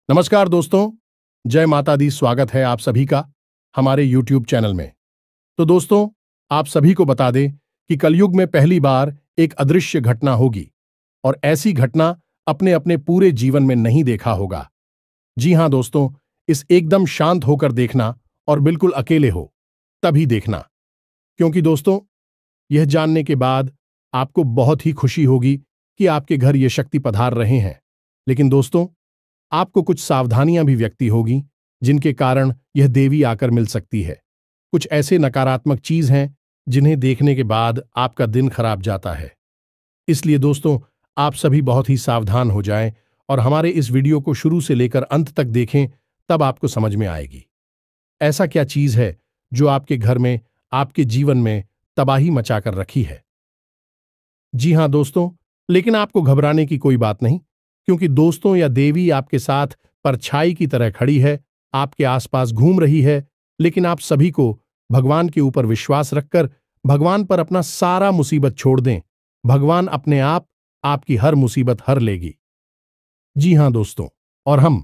नमस्कार दोस्तों, जय माता दी। स्वागत है आप सभी का हमारे YouTube चैनल में। तो दोस्तों, आप सभी को बता दें कि कलयुग में पहली बार एक अदृश्य घटना होगी और ऐसी घटना अपने अपने पूरे जीवन में नहीं देखा होगा। जी हां दोस्तों, इस एकदम शांत होकर देखना और बिल्कुल अकेले हो तभी देखना, क्योंकि दोस्तों यह जानने के बाद आपको बहुत ही खुशी होगी कि आपके घर ये शक्ति पधार रहे हैं। लेकिन दोस्तों, आपको कुछ सावधानियां भी व्यक्ति होगी जिनके कारण यह देवी आकर मिल सकती है। कुछ ऐसे नकारात्मक चीज हैं जिन्हें देखने के बाद आपका दिन खराब जाता है। इसलिए दोस्तों, आप सभी बहुत ही सावधान हो जाएं और हमारे इस वीडियो को शुरू से लेकर अंत तक देखें, तब आपको समझ में आएगी ऐसा क्या चीज है जो आपके घर में, आपके जीवन में तबाही मचाकर रखी है। जी हां दोस्तों, लेकिन आपको घबराने की कोई बात नहीं, क्योंकि दोस्तों या देवी आपके साथ परछाई की तरह खड़ी है, आपके आसपास घूम रही है। लेकिन आप सभी को भगवान के ऊपर विश्वास रखकर भगवान पर अपना सारा मुसीबत छोड़ दें। भगवान अपने आप आपकी हर मुसीबत हर लेगी। जी हां दोस्तों, और हम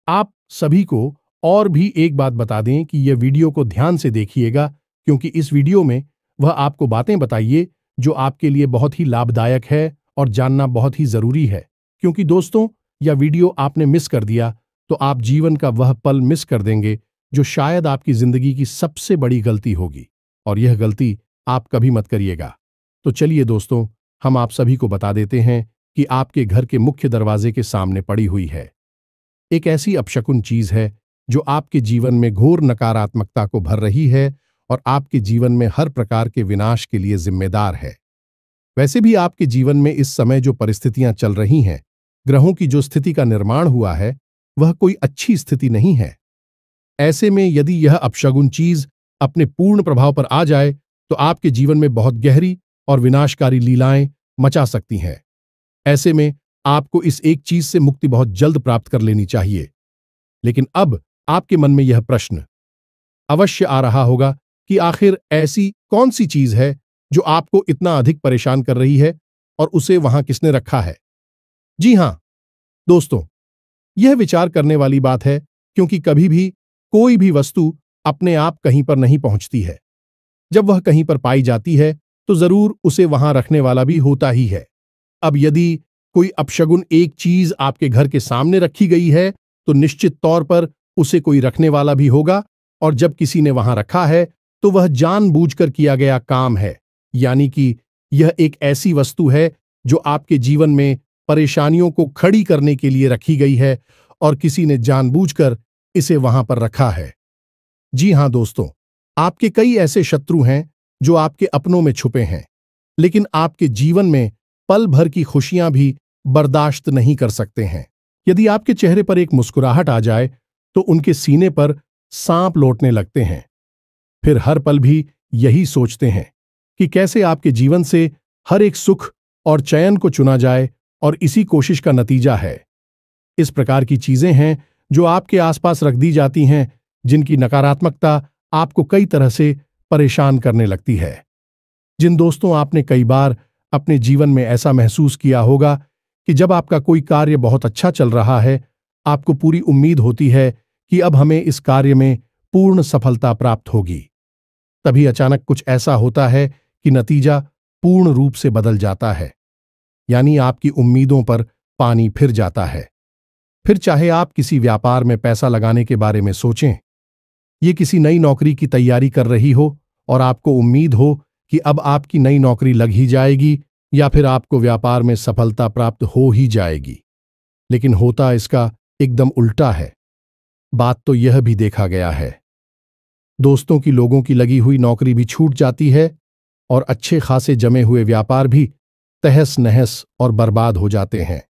आप सभी को और भी एक बात बता दें कि यह वीडियो को ध्यान से देखिएगा, क्योंकि इस वीडियो में वह आपको बातें बताइए जो आपके लिए बहुत ही लाभदायक है और जानना बहुत ही जरूरी है। क्योंकि दोस्तों, यह वीडियो आपने मिस कर दिया तो आप जीवन का वह पल मिस कर देंगे जो शायद आपकी जिंदगी की सबसे बड़ी गलती होगी, और यह गलती आप कभी मत करिएगा। तो चलिए दोस्तों, हम आप सभी को बता देते हैं कि आपके घर के मुख्य दरवाजे के सामने पड़ी हुई है एक ऐसी अपशकुन चीज है जो आपके जीवन में घोर नकारात्मकता को भर रही है और आपके जीवन में हर प्रकार के विनाश के लिए जिम्मेदार है। वैसे भी आपके जीवन में इस समय जो परिस्थितियां चल रही हैं, ग्रहों की जो स्थिति का निर्माण हुआ है, वह कोई अच्छी स्थिति नहीं है। ऐसे में यदि यह अपशगुन चीज अपने पूर्ण प्रभाव पर आ जाए तो आपके जीवन में बहुत गहरी और विनाशकारी लीलाएं मचा सकती हैं। ऐसे में आपको इस एक चीज से मुक्ति बहुत जल्द प्राप्त कर लेनी चाहिए। लेकिन अब आपके मन में यह प्रश्न अवश्य आ रहा होगा कि आखिर ऐसी कौन सी चीज है जो आपको इतना अधिक परेशान कर रही है और उसे वहां किसने रखा है। जी हां दोस्तों, यह विचार करने वाली बात है, क्योंकि कभी भी कोई भी वस्तु अपने आप कहीं पर नहीं पहुंचती है। जब वह कहीं पर पाई जाती है तो जरूर उसे वहां रखने वाला भी होता ही है। अब यदि कोई अपशगुन एक चीज आपके घर के सामने रखी गई है तो निश्चित तौर पर उसे कोई रखने वाला भी होगा, और जब किसी ने वहां रखा है तो वह जानबूझकर किया गया काम है। यानी कि यह एक ऐसी वस्तु है जो आपके जीवन में परेशानियों को खड़ी करने के लिए रखी गई है और किसी ने जानबूझकर इसे वहां पर रखा है। जी हां दोस्तों, आपके कई ऐसे शत्रु हैं जो आपके अपनों में छुपे हैं, लेकिन आपके जीवन में पल भर की खुशियां भी बर्दाश्त नहीं कर सकते हैं। यदि आपके चेहरे पर एक मुस्कुराहट आ जाए तो उनके सीने पर सांप लौटने लगते हैं। फिर हर पल भी यही सोचते हैं कि कैसे आपके जीवन से हर एक सुख और चैन को चुना जाए, और इसी कोशिश का नतीजा है। इस प्रकार की चीजें हैं जो आपके आसपास रख दी जाती हैं, जिनकी नकारात्मकता आपको कई तरह से परेशान करने लगती है। जिन दोस्तों, आपने कई बार अपने जीवन में ऐसा महसूस किया होगा कि जब आपका कोई कार्य बहुत अच्छा चल रहा है, आपको पूरी उम्मीद होती है कि अब हमें इस कार्य में पूर्ण सफलता प्राप्त होगी। तभी अचानक कुछ ऐसा होता है कि नतीजा पूर्ण रूप से बदल जाता है, यानी आपकी उम्मीदों पर पानी फिर जाता है। फिर चाहे आप किसी व्यापार में पैसा लगाने के बारे में सोचें, ये किसी नई नौकरी की तैयारी कर रही हो और आपको उम्मीद हो कि अब आपकी नई नौकरी लग ही जाएगी या फिर आपको व्यापार में सफलता प्राप्त हो ही जाएगी, लेकिन होता इसका एकदम उल्टा है। बात तो यह भी देखा गया है दोस्तों की लोगों की लगी हुई नौकरी भी छूट जाती है और अच्छे खासे जमे हुए व्यापार भी तहस नहस और बर्बाद हो जाते हैं।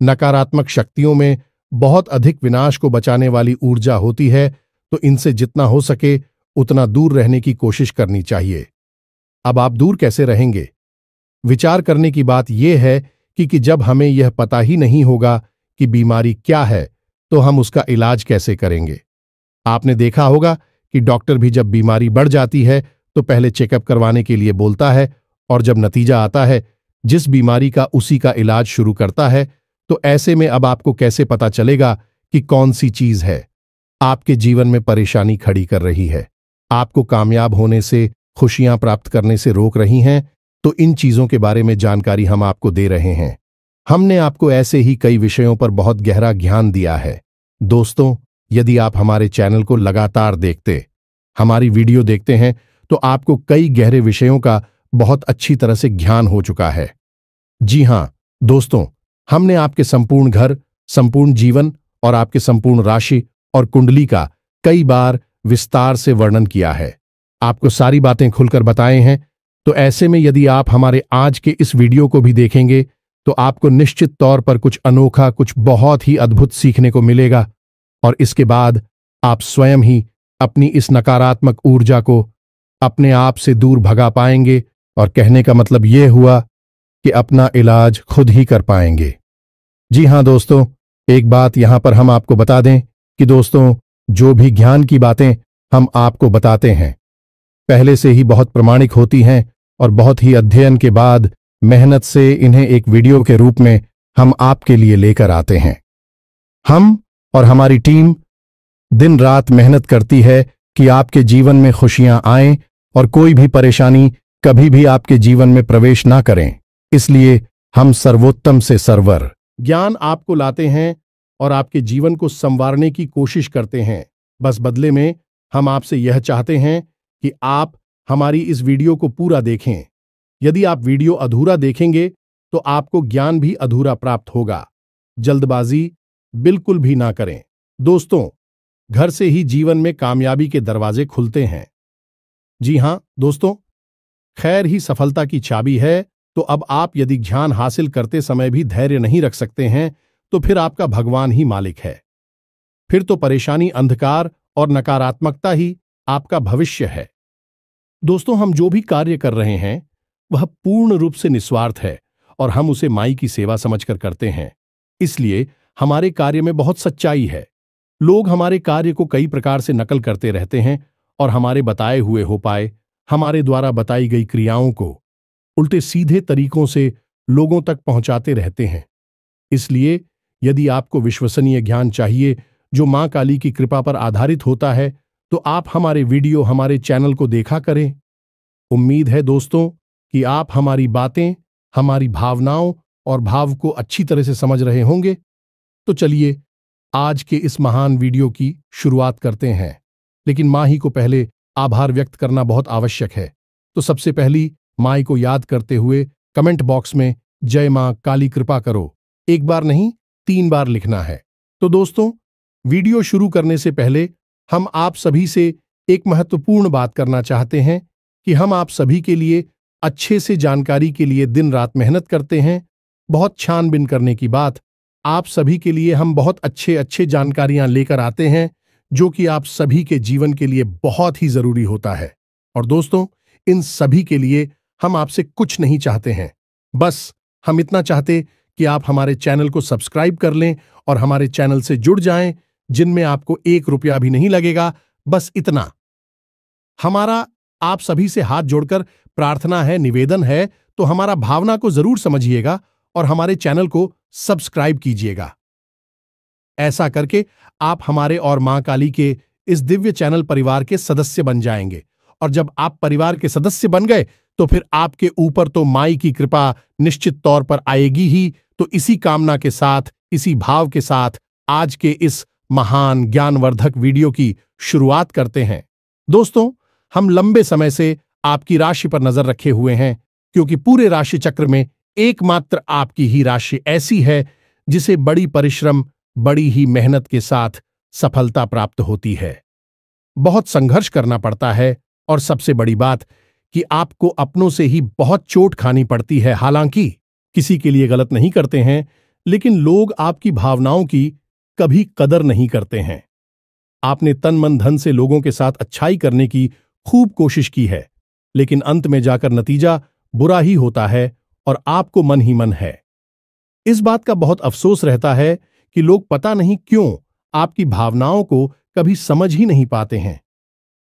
नकारात्मक शक्तियों में बहुत अधिक विनाश को बचाने वाली ऊर्जा होती है, तो इनसे जितना हो सके उतना दूर रहने की कोशिश करनी चाहिए। अब आप दूर कैसे रहेंगे? विचार करने की बात यह है कि जब हमें यह पता ही नहीं होगा कि बीमारी क्या है तो हम उसका इलाज कैसे करेंगे। आपने देखा होगा कि डॉक्टर भी जब बीमारी बढ़ जाती है तो पहले चेकअप करवाने के लिए बोलता है, और जब नतीजा आता है जिस बीमारी का उसी का इलाज शुरू करता है तो ऐसे में अब आपको कैसे पता चलेगा कि कौन सी चीज है आपके जीवन में परेशानी खड़ी कर रही है, आपको कामयाब होने से, खुशियां प्राप्त करने से रोक रही हैं? तो इन चीजों के बारे में जानकारी हम आपको दे रहे हैं। हमने आपको ऐसे ही कई विषयों पर बहुत गहरा ज्ञान दिया है। दोस्तों, यदि आप हमारे चैनल को लगातार देखते, हमारी वीडियो देखते हैं, तो आपको कई गहरे विषयों का बहुत अच्छी तरह से ज्ञान हो चुका है। जी हां दोस्तों, हमने आपके संपूर्ण घर, संपूर्ण जीवन और आपके संपूर्ण राशि और कुंडली का कई बार विस्तार से वर्णन किया है, आपको सारी बातें खुलकर बताए हैं। तो ऐसे में यदि आप हमारे आज के इस वीडियो को भी देखेंगे तो आपको निश्चित तौर पर कुछ अनोखा, कुछ बहुत ही अद्भुत सीखने को मिलेगा और इसके बाद आप स्वयं ही अपनी इस नकारात्मक ऊर्जा को अपने आप से दूर भगा पाएंगे और कहने का मतलब यह हुआ कि अपना इलाज खुद ही कर पाएंगे। जी हां दोस्तों, एक बात यहां पर हम आपको बता दें कि दोस्तों, जो भी ज्ञान की बातें हम आपको बताते हैं पहले से ही बहुत प्रमाणिक होती हैं और बहुत ही अध्ययन के बाद मेहनत से इन्हें एक वीडियो के रूप में हम आपके लिए लेकर आते हैं। हम और हमारी टीम दिन रात मेहनत करती है कि आपके जीवन में खुशियां आएं और कोई भी परेशानी कभी भी आपके जीवन में प्रवेश ना करें। इसलिए हम सर्वोत्तम से सर्वर ज्ञान आपको लाते हैं और आपके जीवन को संवारने की कोशिश करते हैं। बस बदले में हम आपसे यह चाहते हैं कि आप हमारी इस वीडियो को पूरा देखें। यदि आप वीडियो अधूरा देखेंगे तो आपको ज्ञान भी अधूरा प्राप्त होगा। जल्दबाजी बिल्कुल भी ना करें। दोस्तों, घर से ही जीवन में कामयाबी के दरवाजे खुलते हैं। जी हां दोस्तों, खैर ही सफलता की चाबी है। तो अब आप यदि ज्ञान हासिल करते समय भी धैर्य नहीं रख सकते हैं तो फिर आपका भगवान ही मालिक है। फिर तो परेशानी, अंधकार और नकारात्मकता ही आपका भविष्य है। दोस्तों, हम जो भी कार्य कर रहे हैं वह पूर्ण रूप से निस्वार्थ है और हम उसे माई की सेवा समझकर करते हैं। इसलिए हमारे कार्य में बहुत सच्चाई है। लोग हमारे कार्य को कई प्रकार से नकल करते रहते हैं और हमारे बताए हुए उपाय, हमारे द्वारा बताई गई क्रियाओं को उल्टे सीधे तरीकों से लोगों तक पहुंचाते रहते हैं। इसलिए यदि आपको विश्वसनीय ज्ञान चाहिए जो मां काली की कृपा पर आधारित होता है तो आप हमारे वीडियो, हमारे चैनल को देखा करें। उम्मीद है दोस्तों कि आप हमारी बातें, हमारी भावनाओं और भाव को अच्छी तरह से समझ रहे होंगे। तो चलिए आज के इस महान वीडियो की शुरुआत करते हैं। लेकिन मां ही को पहले आभार व्यक्त करना बहुत आवश्यक है। तो सबसे पहली माई को याद करते हुए कमेंट बॉक्स में जय मां काली कृपा करो एक बार नहीं 3 बार लिखना है। तो दोस्तों, वीडियो शुरू करने से पहले हम आप सभी से एक महत्वपूर्ण बात करना चाहते हैं कि हम आप सभी के लिए अच्छे से जानकारी के लिए दिन रात मेहनत करते हैं। बहुत छानबीन करने की बात, आप सभी के लिए हम बहुत अच्छे जानकारियां लेकर आते हैं जो कि आप सभी के जीवन के लिए बहुत ही जरूरी होता है। और दोस्तों, इन सभी के लिए हम आपसे कुछ नहीं चाहते हैं, बस हम इतना चाहते कि आप हमारे चैनल को सब्सक्राइब कर लें और हमारे चैनल से जुड़ जाएं, जिनमें आपको 1 रुपया भी नहीं लगेगा। बस इतना हमारा आप सभी से हाथ जोड़कर प्रार्थना है, निवेदन है। तो हमारा भावना को जरूर समझिएगा और हमारे चैनल को सब्सक्राइब कीजिएगा। ऐसा करके आप हमारे और मां काली के इस दिव्य चैनल परिवार के सदस्य बन जाएंगे और जब आप परिवार के सदस्य बन गए तो फिर आपके ऊपर तो माई की कृपा निश्चित तौर पर आएगी ही। तो इसी कामना के साथ, इसी भाव के साथ आज के इस महान ज्ञानवर्धक वीडियो की शुरुआत करते हैं। दोस्तों, हम लंबे समय से आपकी राशि पर नजर रखे हुए हैं क्योंकि पूरे राशि चक्र में एकमात्र आपकी ही राशि ऐसी है जिसे बड़ी परिश्रम, बड़ी ही मेहनत के साथ सफलता प्राप्त होती है। बहुत संघर्ष करना पड़ता है और सबसे बड़ी बात कि आपको अपनों से ही बहुत चोट खानी पड़ती है। हालांकि किसी के लिए गलत नहीं करते हैं, लेकिन लोग आपकी भावनाओं की कभी कदर नहीं करते हैं। आपने तन मन धन से लोगों के साथ अच्छाई करने की खूब कोशिश की है, लेकिन अंत में जाकर नतीजा बुरा ही होता है और आपको मन ही मन है। इस बात का बहुत अफसोस रहता है कि लोग पता नहीं क्यों आपकी भावनाओं को कभी समझ ही नहीं पाते हैं।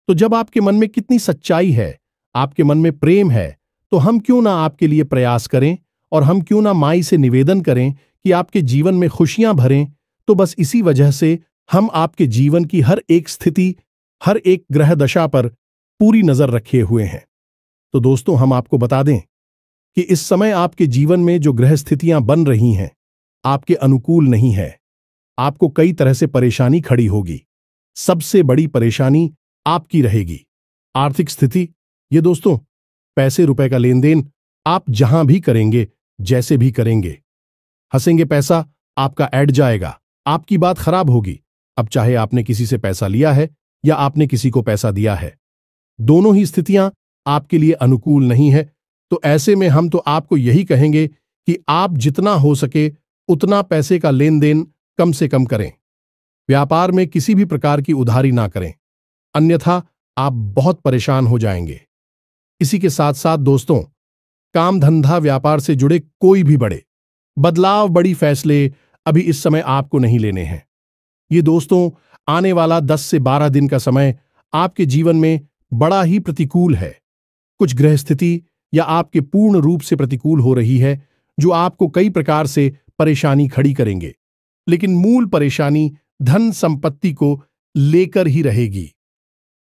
तो जब आपके मन में कितनी सच्चाई है, आपके मन में प्रेम है, तो हम क्यों ना आपके लिए प्रयास करें और हम क्यों ना माई से निवेदन करें कि आपके जीवन में खुशियां भरें, तो बस इसी वजह से हम आपके जीवन की हर एक स्थिति, हर एक ग्रह दशा पर पूरी नजर रखे हुए हैं। तो दोस्तों, हम आपको बता दें कि इस समय आपके जीवन में जो ग्रह स्थितियां बन रही हैं, आपके अनुकूल नहीं है। आपको कई तरह से परेशानी खड़ी होगी। सबसे बड़ी परेशानी आपकी रहेगी आर्थिक स्थिति। ये दोस्तों, पैसे रुपए का लेन देन आप जहां भी करेंगे, जैसे भी करेंगे, हंसेंगे पैसा आपका ऐड जाएगा, आपकी बात खराब होगी। अब चाहे आपने किसी से पैसा लिया है या आपने किसी को पैसा दिया है, दोनों ही स्थितियां आपके लिए अनुकूल नहीं है। तो ऐसे में हम तो आपको यही कहेंगे कि आप जितना हो सके उतना पैसे का लेन देन कम से कम करें। व्यापार में किसी भी प्रकार की उधारी ना करें, अन्यथा आप बहुत परेशान हो जाएंगे। इसी के साथ साथ दोस्तों, काम धंधा व्यापार से जुड़े कोई भी बड़े बदलाव, बड़ी फैसले अभी इस समय आपको नहीं लेने हैं। ये दोस्तों, आने वाला 10 से 12 दिन का समय आपके जीवन में बड़ा ही प्रतिकूल है। कुछ ग्रह स्थिति या आपके पूर्ण रूप से प्रतिकूल हो रही है, जो आपको कई प्रकार से परेशानी खड़ी करेंगे। लेकिन मूल परेशानी धन संपत्ति को लेकर ही रहेगी।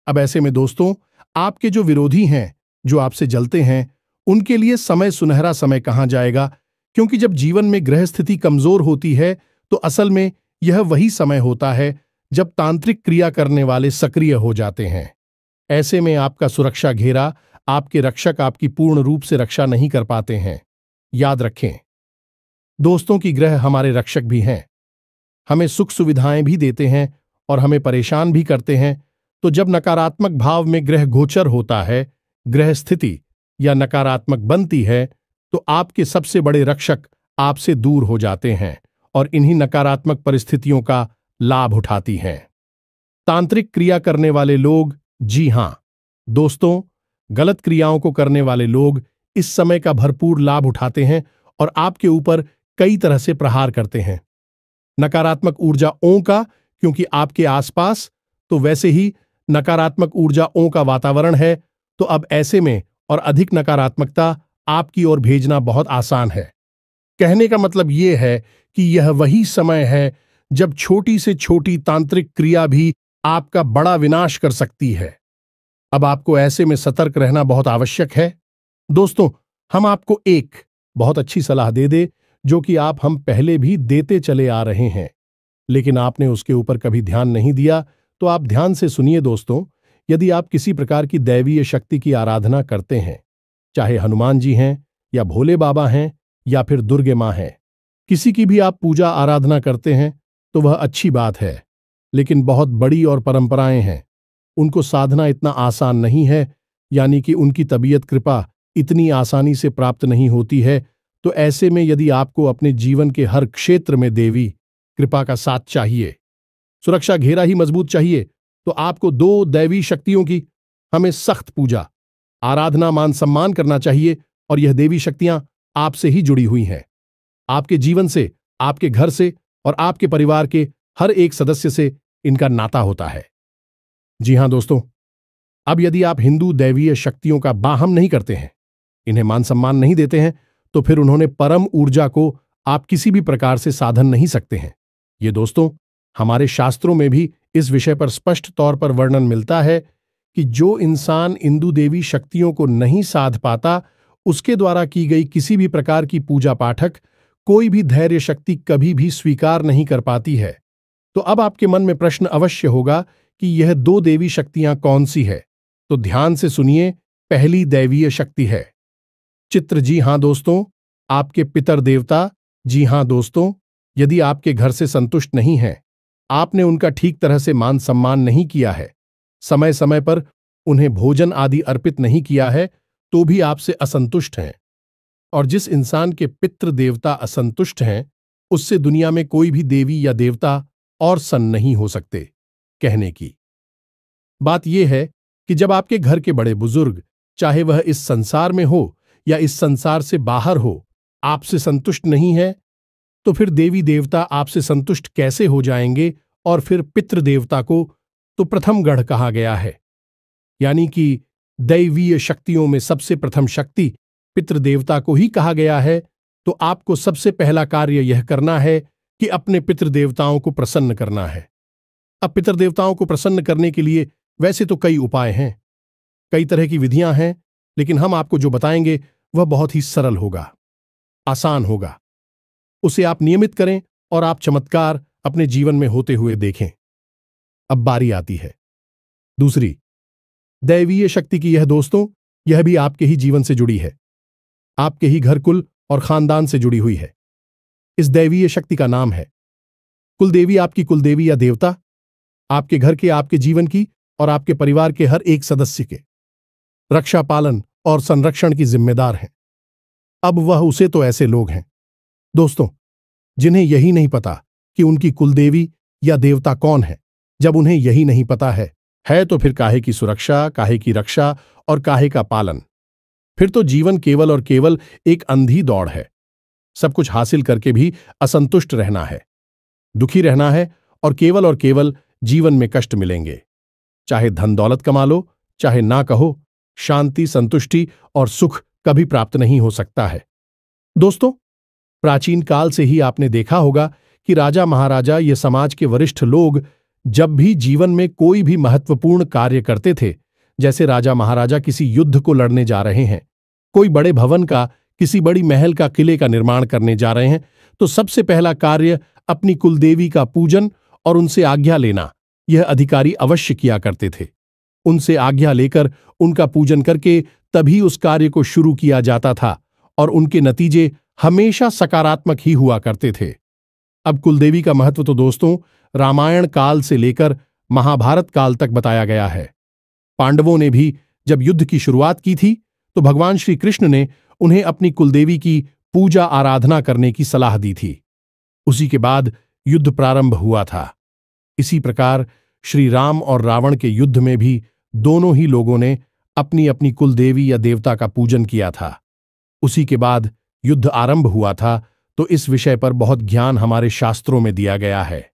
अब ऐसे में दोस्तों, आपके जो विरोधी हैं, जो आपसे जलते हैं, उनके लिए समय, सुनहरा समय कहाँ जाएगा। क्योंकि जब जीवन में ग्रह स्थिति कमजोर होती है, तो असल में यह वही समय होता है जब तांत्रिक क्रिया करने वाले सक्रिय हो जाते हैं। ऐसे में आपका सुरक्षा घेरा, आपके रक्षक आपकी पूर्ण रूप से रक्षा नहीं कर पाते हैं। याद रखें दोस्तों कि ग्रह हमारे रक्षक भी हैं, हमें सुख सुविधाएं भी देते हैं और हमें परेशान भी करते हैं। तो जब नकारात्मक भाव में ग्रह गोचर होता है, ग्रह स्थिति या नकारात्मक बनती है, तो आपके सबसे बड़े रक्षक आपसे दूर हो जाते हैं और इन्हीं नकारात्मक परिस्थितियों का लाभ उठाती हैं तांत्रिक क्रिया करने वाले लोग। जी हां दोस्तों, गलत क्रियाओं को करने वाले लोग इस समय का भरपूर लाभ उठाते हैं और आपके ऊपर कई तरह से प्रहार करते हैं। नकारात्मक ऊर्जाओं का, क्योंकि आपके आसपास तो वैसे ही नकारात्मक ऊर्जाओं का वातावरण है, तो अब ऐसे में और अधिक नकारात्मकता आपकी ओर भेजना बहुत आसान है। कहने का मतलब यह है कि यह वही समय है जब छोटी से छोटी तांत्रिक क्रिया भी आपका बड़ा विनाश कर सकती है। अब आपको ऐसे में सतर्क रहना बहुत आवश्यक है। दोस्तों, हम आपको एक बहुत अच्छी सलाह दे जो कि हम पहले भी देते चले आ रहे हैं, लेकिन आपने उसके ऊपर कभी ध्यान नहीं दिया। तो आप ध्यान से सुनिए दोस्तों। यदि आप किसी प्रकार की दैवीय शक्ति की आराधना करते हैं, चाहे हनुमान जी हैं या भोले बाबा हैं या फिर दुर्गे मां हैं, किसी की भी आप पूजा आराधना करते हैं, तो वह अच्छी बात है। लेकिन बहुत बड़ी और परंपराएं हैं, उनको साधना इतना आसान नहीं है, यानी कि उनकी तबीयत कृपा इतनी आसानी से प्राप्त नहीं होती है। तो ऐसे में यदि आपको अपने जीवन के हर क्षेत्र में देवी कृपा का साथ चाहिए, सुरक्षा घेरा ही मजबूत चाहिए, तो आपको 2 दैवी शक्तियों की हमें सख्त पूजा, आराधना, मान सम्मान करना चाहिए। और यह देवी शक्तियां आपसे ही जुड़ी हुई हैं, आपके जीवन से, आपके घर से और आपके परिवार के हर एक सदस्य से इनका नाता होता है। जी हां दोस्तों, अब यदि आप हिंदू दैवीय शक्तियों का बाहम नहीं करते हैं, इन्हें मान सम्मान नहीं देते हैं, तो फिर उन्होंने परम ऊर्जा को आप किसी भी प्रकार से साधन नहीं सकते हैं। ये दोस्तों, हमारे शास्त्रों में भी इस विषय पर स्पष्ट तौर पर वर्णन मिलता है कि जो इंसान हिंदू देवी शक्तियों को नहीं साध पाता, उसके द्वारा की गई किसी भी प्रकार की पूजा पाठक कोई भी धैर्य शक्ति कभी भी स्वीकार नहीं कर पाती है। तो अब आपके मन में प्रश्न अवश्य होगा कि यह 2 देवी शक्तियां कौन सी है। तो ध्यान से सुनिए। पहली दैवीय शक्ति है चित्र। जी हां दोस्तों, आपके पितर देवता। जी हां दोस्तों, यदि आपके घर से संतुष्ट नहीं हैं, आपने उनका ठीक तरह से मान सम्मान नहीं किया है, समय समय पर उन्हें भोजन आदि अर्पित नहीं किया है, तो भी आपसे असंतुष्ट हैं। और जिस इंसान के पितृ देवता असंतुष्ट हैं, उससे दुनिया में कोई भी देवी या देवता और सन्न नहीं हो सकते। कहने की बात यह है कि जब आपके घर के बड़े बुजुर्ग, चाहे वह इस संसार में हो या इस संसार से बाहर हो, आपसे संतुष्ट नहीं है, तो फिर देवी देवता आपसे संतुष्ट कैसे हो जाएंगे। और फिर पितृ देवता को तो प्रथम गढ़ कहा गया है, यानी कि दैवीय शक्तियों में सबसे प्रथम शक्ति पितृदेवता को ही कहा गया है। तो आपको सबसे पहला कार्य यह करना है कि अपने पितृदेवताओं को प्रसन्न करना है। अब पितृदेवताओं को प्रसन्न करने के लिए वैसे तो कई उपाय हैं, कई तरह की विधियां हैं, लेकिन हम आपको जो बताएंगे वह बहुत ही सरल होगा, आसान होगा। उसे आप नियमित करें और आप चमत्कार अपने जीवन में होते हुए देखें। अब बारी आती है दूसरी, दैवीय शक्ति की। यह दोस्तों, यह भी आपके ही जीवन से जुड़ी है, आपके ही घर कुल और खानदान से जुड़ी हुई है। इस दैवीय शक्ति का नाम है कुलदेवी। आपकी कुलदेवी या देवता आपके घर के, आपके जीवन की और आपके परिवार के हर एक सदस्य के रक्षा, पालन और संरक्षण की जिम्मेदार है। अब वह उसे तो ऐसे लोग हैं दोस्तों जिन्हें यही नहीं पता कि उनकी कुलदेवी या देवता कौन है। जब उन्हें यही नहीं पता है तो फिर काहे की सुरक्षा, काहे की रक्षा और काहे का पालन। फिर तो जीवन केवल और केवल एक अंधी दौड़ है। सब कुछ हासिल करके भी असंतुष्ट रहना है, दुखी रहना है और केवल जीवन में कष्ट मिलेंगे। चाहे धन दौलत कमा लो, चाहे ना कहो, शांति, संतुष्टि और सुख कभी प्राप्त नहीं हो सकता है। दोस्तों, प्राचीन काल से ही आपने देखा होगा कि राजा महाराजा, ये समाज के वरिष्ठ लोग जब भी जीवन में कोई भी महत्वपूर्ण कार्य करते थे, जैसे राजा महाराजा किसी युद्ध को लड़ने जा रहे हैं, कोई बड़े भवन का, किसी बड़ी महल का, किले का निर्माण करने जा रहे हैं, तो सबसे पहला कार्य अपनी कुलदेवी का पूजन और उनसे आज्ञा लेना यह अधिकारी अवश्य किया करते थे। उनसे आज्ञा लेकर, उनका पूजन करके तभी उस कार्य को शुरू किया जाता था और उनके नतीजे हमेशा सकारात्मक ही हुआ करते थे। अब कुलदेवी का महत्व तो दोस्तों रामायण काल से लेकर महाभारत काल तक बताया गया है। पांडवों ने भी जब युद्ध की शुरुआत की थी तो भगवान श्री कृष्ण ने उन्हें अपनी कुलदेवी की पूजा आराधना करने की सलाह दी थी। उसी के बाद युद्ध प्रारंभ हुआ था। इसी प्रकार श्री राम और रावण के युद्ध में भी दोनों ही लोगों ने अपनी अपनी कुलदेवी या देवता का पूजन किया था। उसी के बाद युद्ध आरंभ हुआ था। तो इस विषय पर बहुत ज्ञान हमारे शास्त्रों में दिया गया है,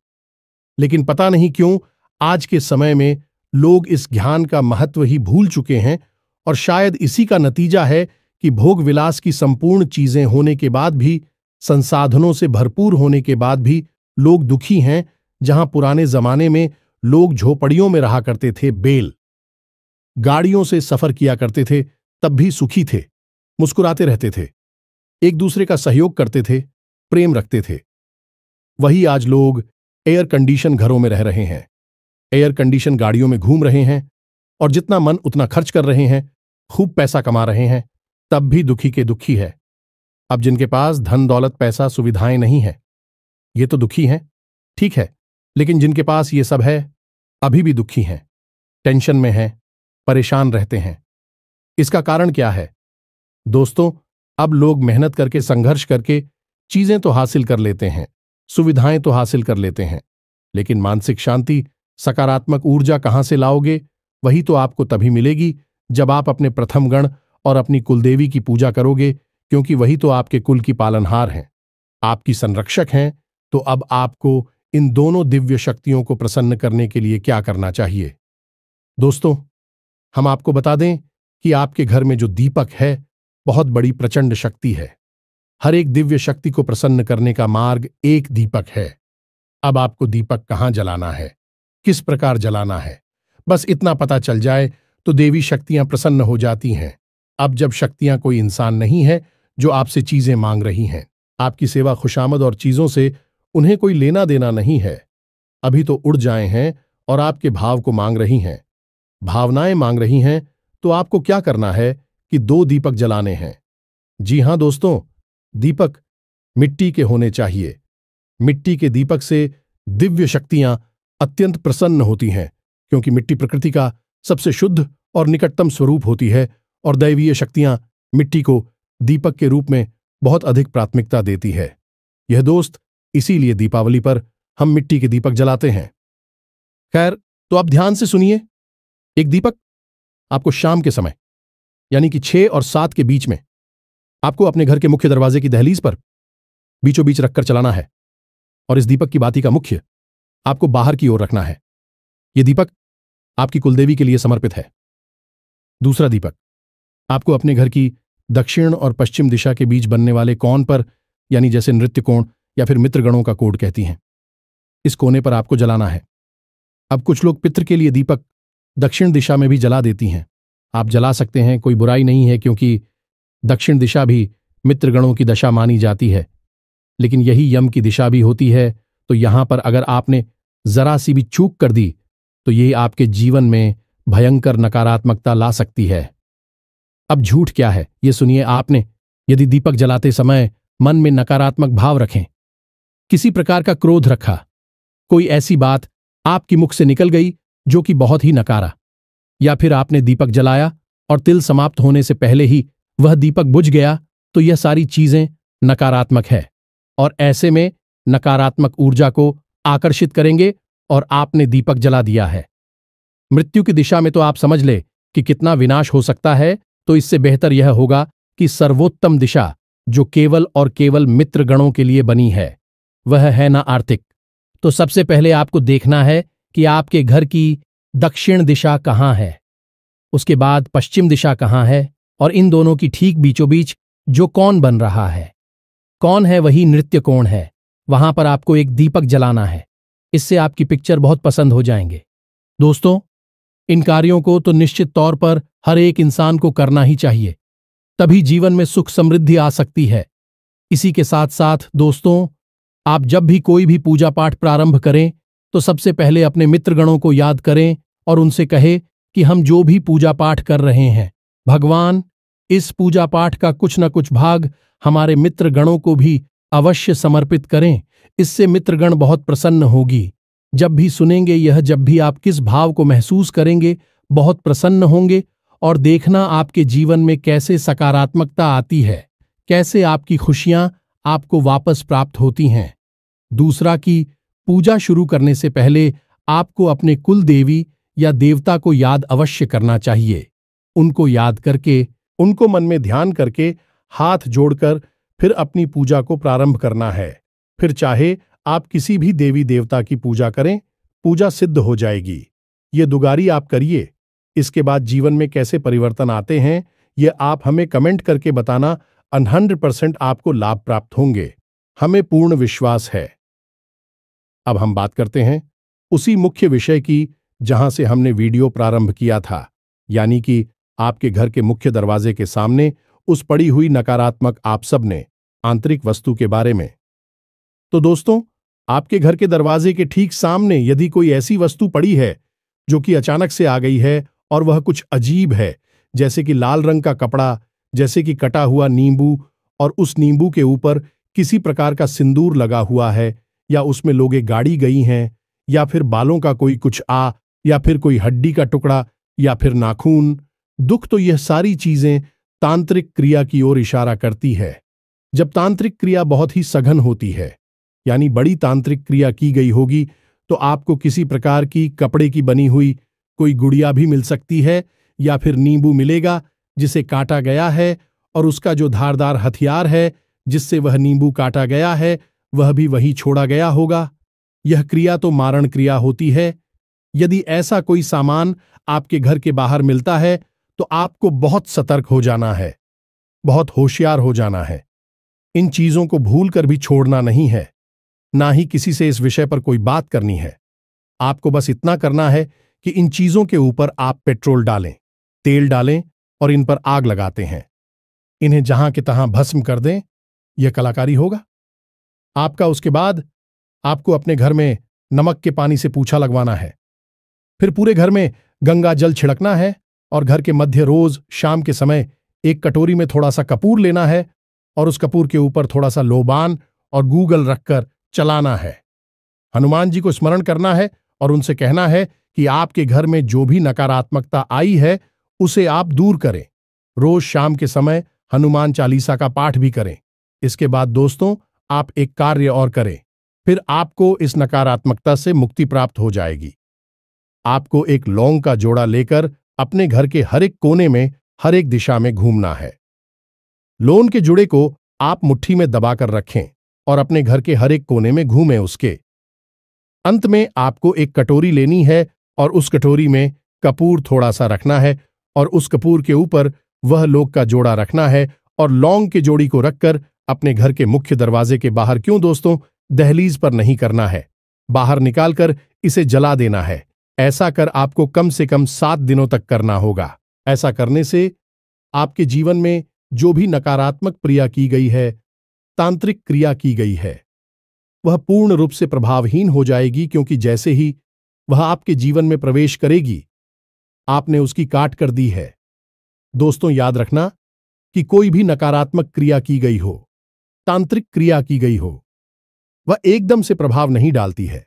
लेकिन पता नहीं क्यों आज के समय में लोग इस ज्ञान का महत्व ही भूल चुके हैं और शायद इसी का नतीजा है कि भोग विलास की संपूर्ण चीजें होने के बाद भी, संसाधनों से भरपूर होने के बाद भी लोग दुखी हैं। जहां पुराने जमाने में लोग झोपड़ियों में रहा करते थे, बैल गाड़ियों से सफर किया करते थे, तब भी सुखी थे, मुस्कुराते रहते थे, एक दूसरे का सहयोग करते थे, प्रेम रखते थे। वही आज लोग एयर कंडीशन घरों में रह रहे हैं, एयर कंडीशन गाड़ियों में घूम रहे हैं और जितना मन उतना खर्च कर रहे हैं, खूब पैसा कमा रहे हैं, तब भी दुखी के दुखी है। अब जिनके पास धन दौलत, पैसा, सुविधाएं नहीं है, ये तो दुखी हैं, ठीक है, लेकिन जिनके पास ये सब है अभी भी दुखी हैं, टेंशन में हैं, परेशान रहते हैं। इसका कारण क्या है दोस्तों? अब लोग मेहनत करके, संघर्ष करके चीजें तो हासिल कर लेते हैं, सुविधाएं तो हासिल कर लेते हैं, लेकिन मानसिक शांति, सकारात्मक ऊर्जा कहां से लाओगे? वही तो आपको तभी मिलेगी जब आप अपने प्रथम गण और अपनी कुलदेवी की पूजा करोगे, क्योंकि वही तो आपके कुल की पालनहार हैं, आपकी संरक्षक हैं। तो अब आपको इन दोनों दिव्य शक्तियों को प्रसन्न करने के लिए क्या करना चाहिए? दोस्तों, हम आपको बता दें कि आपके घर में जो दीपक है बहुत बड़ी प्रचंड शक्ति है। हर एक दिव्य शक्ति को प्रसन्न करने का मार्ग एक दीपक है। अब आपको दीपक कहां जलाना है, किस प्रकार जलाना है, बस इतना पता चल जाए तो देवी शक्तियां प्रसन्न हो जाती हैं। अब जब शक्तियां कोई इंसान नहीं है जो आपसे चीजें मांग रही हैं, आपकी सेवा, खुशामद और चीजों से उन्हें कोई लेना देना नहीं है, अभी तो उड़ जाए हैं और आपके भाव को मांग रही हैं, भावनाएं मांग रही हैं, तो आपको क्या करना है कि 2 दीपक जलाने हैं। जी हां दोस्तों, दीपक मिट्टी के होने चाहिए। मिट्टी के दीपक से दिव्य शक्तियां अत्यंत प्रसन्न होती हैं, क्योंकि मिट्टी प्रकृति का सबसे शुद्ध और निकटतम स्वरूप होती है और दैवीय शक्तियां मिट्टी को दीपक के रूप में बहुत अधिक प्राथमिकता देती है। यह दोस्त, इसीलिए दीपावली पर हम मिट्टी के दीपक जलाते हैं। खैर, तो आप ध्यान से सुनिए। एक दीपक आपको शाम के समय यानी कि 6 और 7 के बीच में आपको अपने घर के मुख्य दरवाजे की दहलीज पर बीचों बीच रखकर चलाना है और इस दीपक की बाती का मुख्य आपको बाहर की ओर रखना है। यह दीपक आपकी कुलदेवी के लिए समर्पित है। दूसरा दीपक आपको अपने घर की दक्षिण और पश्चिम दिशा के बीच बनने वाले कोण पर यानी जैसे नृत्य कोण या फिर मित्रगणों का कोड कहती हैं। इस कोने पर आपको जलाना है। अब कुछ लोग पितृ के लिए दीपक दक्षिण दिशा में भी जला देती हैं। आप जला सकते हैं, कोई बुराई नहीं है, क्योंकि दक्षिण दिशा भी मित्रगणों की दशा मानी जाती है। लेकिन यही यम की दिशा भी होती है, तो यहां पर अगर आपने जरा सी भी चूक कर दी तो ये आपके जीवन में भयंकर नकारात्मकता ला सकती है। अब झूठ क्या है, ये सुनिए। आपने यदि दीपक जलाते समय मन में नकारात्मक भाव रखें, किसी प्रकार का क्रोध रखा, कोई ऐसी बात आपकी मुख से निकल गई जो कि बहुत ही नकारा, या फिर आपने दीपक जलाया और तिल समाप्त होने से पहले ही वह दीपक बुझ गया, तो यह सारी चीजें नकारात्मक है और ऐसे में नकारात्मक ऊर्जा को आकर्षित करेंगे और आपने दीपक जला दिया है। मृत्यु की दिशा में तो आप समझ ले कि कितना विनाश हो सकता है, तो इससे बेहतर यह होगा कि सर्वोत्तम दिशा जो केवल और केवल मित्रगणों के लिए बनी है वह है ना आर्थिक। तो सबसे पहले आपको देखना है कि आपके घर की दक्षिण दिशा कहाँ है, उसके बाद पश्चिम दिशा कहाँ है, और इन दोनों की ठीक बीचों बीच जो कौन बन रहा है, कौन है वही नृत्य कोण है, वहां पर आपको एक दीपक जलाना है। इससे आपकी पिक्चर बहुत पसंद हो जाएंगे। दोस्तों, इन कार्यों को तो निश्चित तौर पर हर एक इंसान को करना ही चाहिए, तभी जीवन में सुख समृद्धि आ सकती है। इसी के साथ साथ दोस्तों, आप जब भी कोई भी पूजा पाठ प्रारंभ करें तो सबसे पहले अपने मित्रगणों को याद करें और उनसे कहे कि हम जो भी पूजा पाठ कर रहे हैं, भगवान इस पूजा पाठ का कुछ न कुछ भाग हमारे मित्रगणों को भी अवश्य समर्पित करें। इससे मित्रगण बहुत प्रसन्न होगी। जब भी सुनेंगे यह, जब भी आप किस भाव को महसूस करेंगे, बहुत प्रसन्न होंगे और देखना आपके जीवन में कैसे सकारात्मकता आती है, कैसे आपकी खुशियां आपको वापस प्राप्त होती हैं। दूसरा कि पूजा शुरू करने से पहले आपको अपने कुल देवी या देवता को याद अवश्य करना चाहिए। उनको याद करके, उनको मन में ध्यान करके हाथ जोड़कर फिर अपनी पूजा को प्रारंभ करना है। फिर चाहे आप किसी भी देवी देवता की पूजा करें, पूजा सिद्ध हो जाएगी। ये दुगारी आप करिए। इसके बाद जीवन में कैसे परिवर्तन आते हैं ये आप हमें कमेंट करके बताना। 100% आपको लाभ प्राप्त होंगे, हमें पूर्ण विश्वास है। अब हम बात करते हैं उसी मुख्य विषय की जहां से हमने वीडियो प्रारंभ किया था, यानी कि आपके घर के मुख्य दरवाजे के सामने उस पड़ी हुई नकारात्मक आप सबने आंतरिक वस्तु के बारे में। तो दोस्तों, आपके घर के दरवाजे के ठीक सामने यदि कोई ऐसी वस्तु पड़ी है जो कि अचानक से आ गई है और वह कुछ अजीब है, जैसे कि लाल रंग का कपड़ा, जैसे कि कटा हुआ नींबू, और उस नींबू के ऊपर किसी प्रकार का सिंदूर लगा हुआ है, या उसमें लोगे गाड़ी गई हैं, या फिर बालों का कोई कुछ या फिर कोई हड्डी का टुकड़ा, या फिर नाखून, दुख, तो यह सारी चीजें तांत्रिक क्रिया की ओर इशारा करती है। जब तांत्रिक क्रिया बहुत ही सघन होती है, यानी बड़ी तांत्रिक क्रिया की गई होगी, तो आपको किसी प्रकार की कपड़े की बनी हुई कोई गुड़िया भी मिल सकती है, या फिर नींबू मिलेगा जिसे काटा गया है, और उसका जो धारदार हथियार है जिससे वह नींबू काटा गया है वह भी वहीं छोड़ा गया होगा। यह क्रिया तो मारण क्रिया होती है। यदि ऐसा कोई सामान आपके घर के बाहर मिलता है तो आपको बहुत सतर्क हो जाना है, बहुत होशियार हो जाना है। इन चीजों को भूल कर भी छोड़ना नहीं है, ना ही किसी से इस विषय पर कोई बात करनी है। आपको बस इतना करना है कि इन चीजों के ऊपर आप पेट्रोल डालें, तेल डालें और इन पर आग लगाते हैं। इन्हें जहां के तहां भस्म कर दें। यह कलाकारी होगा आपका। उसके बाद आपको अपने घर में नमक के पानी से पूछा लगवाना है। फिर पूरे घर में गंगा जल छिड़कना है और घर के मध्य रोज शाम के समय एक कटोरी में थोड़ा सा कपूर लेना है और उस कपूर के ऊपर थोड़ा सा लोबान और गूगल रखकर चलाना है। हनुमान जी को स्मरण करना है और उनसे कहना है कि आपके घर में जो भी नकारात्मकता आई है उसे आप दूर करें। रोज शाम के समय हनुमान चालीसा का पाठ भी करें। इसके बाद दोस्तों, आप एक कार्य और करें, फिर आपको इस नकारात्मकता से मुक्ति प्राप्त हो जाएगी। आपको एक लौंग का जोड़ा लेकर अपने घर के हर एक कोने में, हर एक दिशा में घूमना है। लौंग के जुड़े को आप मुट्ठी में दबाकर रखें और अपने घर के हर एक कोने में घूमें। उसके अंत में आपको एक कटोरी लेनी है और उस कटोरी में कपूर थोड़ा सा रखना है और उस कपूर के ऊपर वह लौंग का जोड़ा रखना है और लौंग के जोड़ी को रखकर अपने घर के मुख्य दरवाजे के बाहर क्यों दोस्तों, दहलीज पर नहीं करना है, बाहर निकालकर इसे जला देना है। ऐसा कर आपको कम से कम 7 दिनों तक करना होगा। ऐसा करने से आपके जीवन में जो भी नकारात्मक क्रिया की गई है, तांत्रिक क्रिया की गई है, वह पूर्ण रूप से प्रभावहीन हो जाएगी, क्योंकि जैसे ही वह आपके जीवन में प्रवेश करेगी, आपने उसकी काट कर दी है। दोस्तों याद रखना कि कोई भी नकारात्मक क्रिया की गई हो, तांत्रिक क्रिया की गई हो, वह एकदम से प्रभाव नहीं डालती है,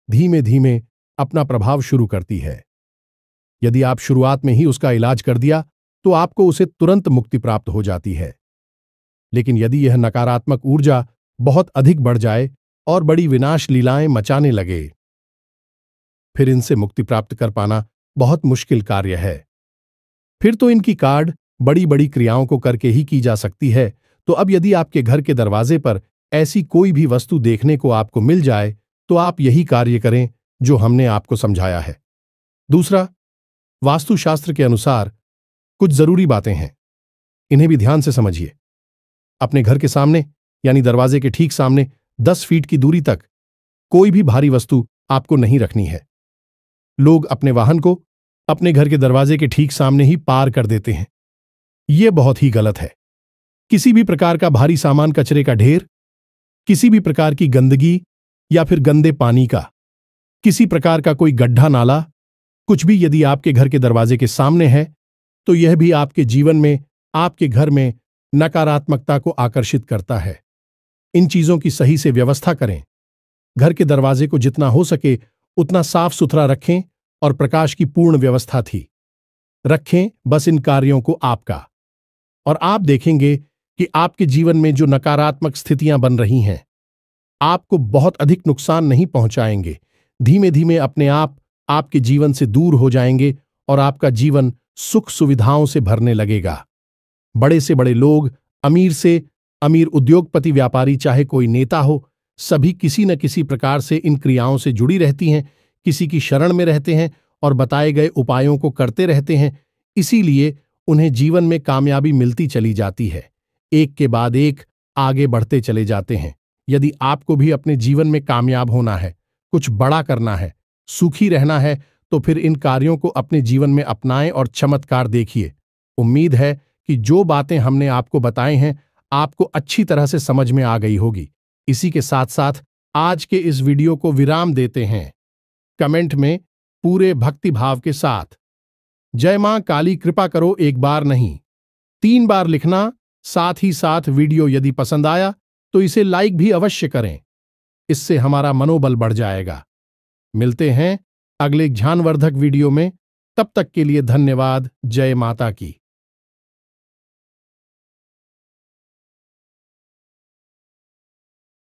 धीमे धीमे अपना प्रभाव शुरू करती है। यदि आप शुरुआत में ही उसका इलाज कर दिया तो आपको उसे तुरंत मुक्ति प्राप्त हो जाती है। लेकिन यदि यह नकारात्मक ऊर्जा बहुत अधिक बढ़ जाए और बड़ी विनाश लीलाएं मचाने लगे, फिर इनसे मुक्ति प्राप्त कर पाना बहुत मुश्किल कार्य है। फिर तो इनकी काढ़ बड़ी बड़ी क्रियाओं को करके ही की जा सकती है। तो अब यदि आपके घर के दरवाजे पर ऐसी कोई भी वस्तु देखने को आपको मिल जाए तो आप यही कार्य करें जो हमने आपको समझाया है। दूसरा, वास्तुशास्त्र के अनुसार कुछ जरूरी बातें हैं, इन्हें भी ध्यान से समझिए। अपने घर के सामने यानी दरवाजे के ठीक सामने 10 फीट की दूरी तक कोई भी भारी वस्तु आपको नहीं रखनी है। लोग अपने वाहन को अपने घर के दरवाजे के ठीक सामने ही पार कर देते हैं। यह बहुत ही गलत है। किसी भी प्रकार का भारी सामान, कचरे का ढेर, किसी भी प्रकार की गंदगी या फिर गंदे पानी का किसी प्रकार का कोई गड्ढा नाला, कुछ भी यदि आपके घर के दरवाजे के सामने है तो यह भी आपके जीवन में, आपके घर में नकारात्मकता को आकर्षित करता है। इन चीजों की सही से व्यवस्था करें। घर के दरवाजे को जितना हो सके उतना साफ सुथरा रखें और प्रकाश की पूर्ण व्यवस्था थी रखें बस इन कार्यों को आपका। और आप देखेंगे कि आपके जीवन में जो नकारात्मक स्थितियां बन रही हैं, आपको बहुत अधिक नुकसान नहीं पहुंचाएंगे। धीमे धीमे अपने आप आपके जीवन से दूर हो जाएंगे और आपका जीवन सुख सुविधाओं से भरने लगेगा। बड़े से बड़े लोग, अमीर से अमीर उद्योगपति, व्यापारी, चाहे कोई नेता हो, सभी किसी न किसी प्रकार से इन क्रियाओं से जुड़ी रहती हैं, किसी की शरण में रहते हैं और बताए गए उपायों को करते रहते हैं। इसीलिए उन्हें जीवन में कामयाबी मिलती चली जाती है, एक के बाद एक आगे बढ़ते चले जाते हैं। यदि आपको भी अपने जीवन में कामयाब होना है, कुछ बड़ा करना है, सुखी रहना है, तो फिर इन कार्यों को अपने जीवन में अपनाएं और चमत्कार देखिए। उम्मीद है कि जो बातें हमने आपको बताई हैं आपको अच्छी तरह से समझ में आ गई होगी। इसी के साथ साथ आज के इस वीडियो को विराम देते हैं। कमेंट में पूरे भक्ति भाव के साथ जय मां काली कृपा करो, एक बार नहीं 3 बार लिखना। साथ ही साथ वीडियो यदि पसंद आया तो इसे लाइक भी अवश्य करें, इससे हमारा मनोबल बढ़ जाएगा। मिलते हैं अगले ज्ञानवर्धक वीडियो में, तब तक के लिए धन्यवाद। जय माता की।